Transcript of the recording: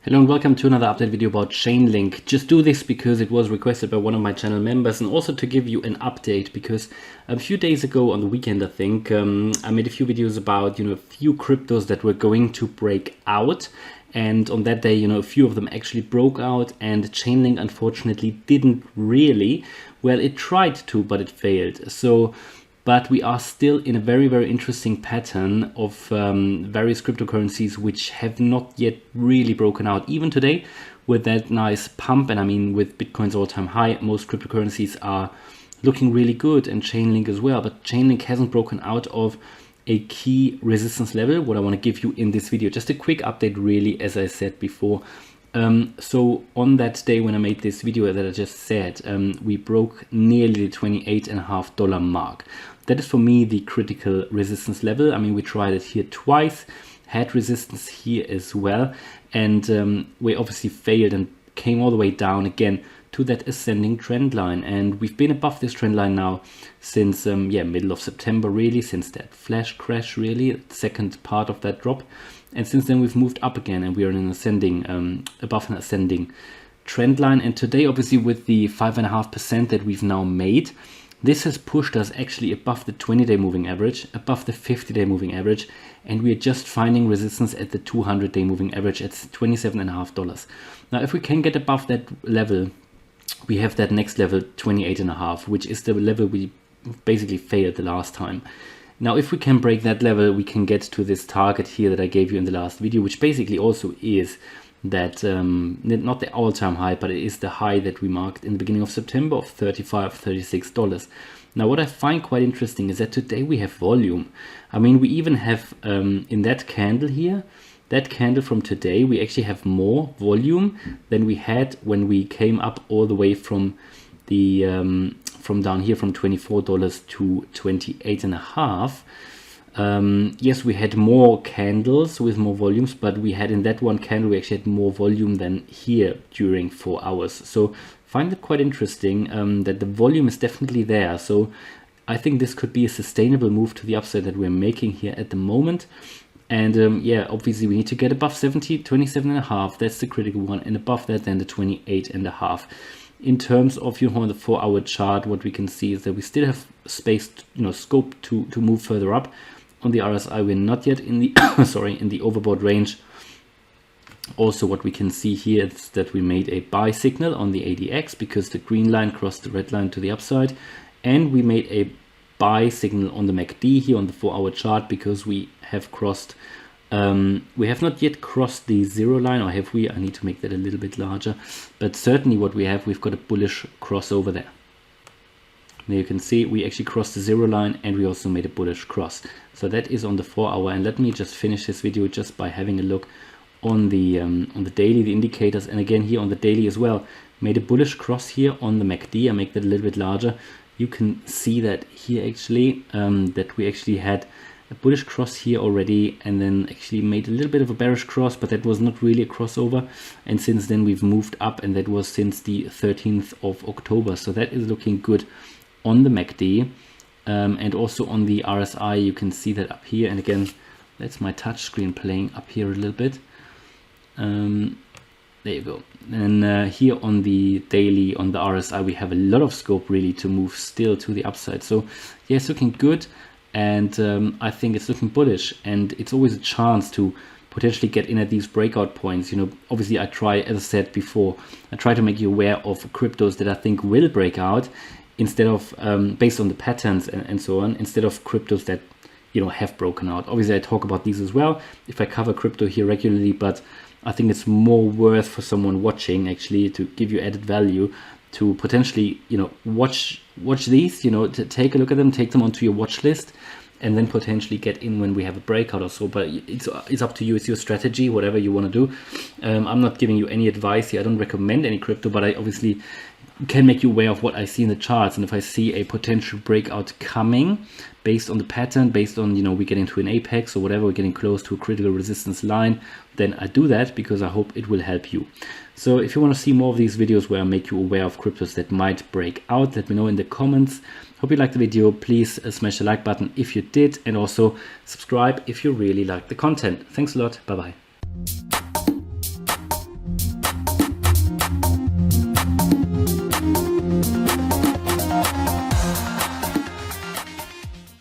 Hello and welcome to another update video about Chainlink. Just do this because it was requested by one of my channel members, and also to give you an update because a few days ago on the weekend, I think, I made a few videos about, a few cryptos that were going to break out. And on that day, a few of them actually broke out, and Chainlink unfortunately didn't really. Well, it tried to, but it failed. But we are still in a very, very interesting pattern of various cryptocurrencies which have not yet really broken out. Even today with that nice pump, and I mean with Bitcoin's all-time high, most cryptocurrencies are looking really good, and Chainlink as well. But Chainlink hasn't broken out of a key resistance level, what I want to give you in this video. Just a quick update really, as I said before. So on that day when I made this video that I just said, we broke nearly the $28.50 mark. That is for me the critical resistance level. I mean, we tried it here twice, had resistance here as well, and we obviously failed and came all the way down again to that ascending trend line. And we've been above this trend line now since middle of September, really, since that flash crash, really, the second part of that drop. And since then we've moved up again, and we are in an ascending, above an ascending trend line. And today, obviously, with the 5.5% that we've now made, this has pushed us actually above the 20-day moving average, above the 50-day moving average, and we are just finding resistance at the 200-day moving average at $27.50. Now, if we can get above that level, we have that next level, 28.5, which is the level we basically failed the last time. Now, if we can break that level, we can get to this target here that I gave you in the last video, which basically also is that, not the all-time high, but it is the high that we marked in the beginning of September of $35, $36. Now, what I find quite interesting is that today we have volume. I mean, we even have, in that candle here, that candle from today, we actually have more volume than we had when we came up all the way from the from down here from $24 to 28.5. Yes, we had more candles with more volumes, but we had in that one candle we actually had more volume than here during 4 hours. So find it quite interesting that the volume is definitely there. So I think this could be a sustainable move to the upside that we're making here at the moment. And obviously we need to get above 27.5. That's the critical one, and above that then the 28.5. In terms of on the 4-hour chart, what we can see is that we still have space, scope to move further up. On the RSI, we're not yet in the in the overbought range. Also, what we can see here is that we made a buy signal on the ADX because the green line crossed the red line to the upside, and we made a buy signal on the MACD here on the 4-hour chart because we have crossed. We have not yet crossed the zero line, or have we? I need to make that a little bit larger, but certainly what we've got a bullish crossover there. There you can see we actually crossed the zero line, and we also made a bullish cross. So that is on the 4-hour. And let me just finish this video just by having a look on the daily, the indicators, and again here on the daily as well. Made a bullish cross here on the MACD. I make that a little bit larger. You can see that here actually that we actually had a bullish cross here already, and then actually made a little bit of a bearish cross, but that was not really a crossover. And since then we've moved up, and that was since the 13th of October. So that is looking good on the MACD, and also on the RSI. You can see that up here, and again, that's my touch screen playing up here a little bit. There you go. And here on the daily, on the RSI, we have a lot of scope really to move still to the upside. So yeah, it's looking good. And I think it's looking bullish, and it's always a chance to potentially get in at these breakout points. Obviously I try, as I said before, I try to make you aware of cryptos that I think will break out instead of, based on the patterns and so on, instead of cryptos that, have broken out. Obviously I talk about these as well if I cover crypto here regularly, but I think it's more worth for someone watching actually to give you added value to potentially, watch these, to take a look at them, take them onto your watch list, and then potentially get in when we have a breakout or so. But it's up to you. It's your strategy, whatever you want to do. I'm not giving you any advice here. I don't recommend any crypto, but I obviously can make you aware of what I see in the charts. And if I see a potential breakout coming based on the pattern, based on, we get into an apex or whatever, we're getting close to a critical resistance line, then I do that because I hope it will help you. So if you want to see more of these videos where I make you aware of cryptos that might break out, let me know in the comments. Hope you liked the video. Please smash the like button if you did, and also subscribe if you really liked the content. Thanks a lot. Bye bye.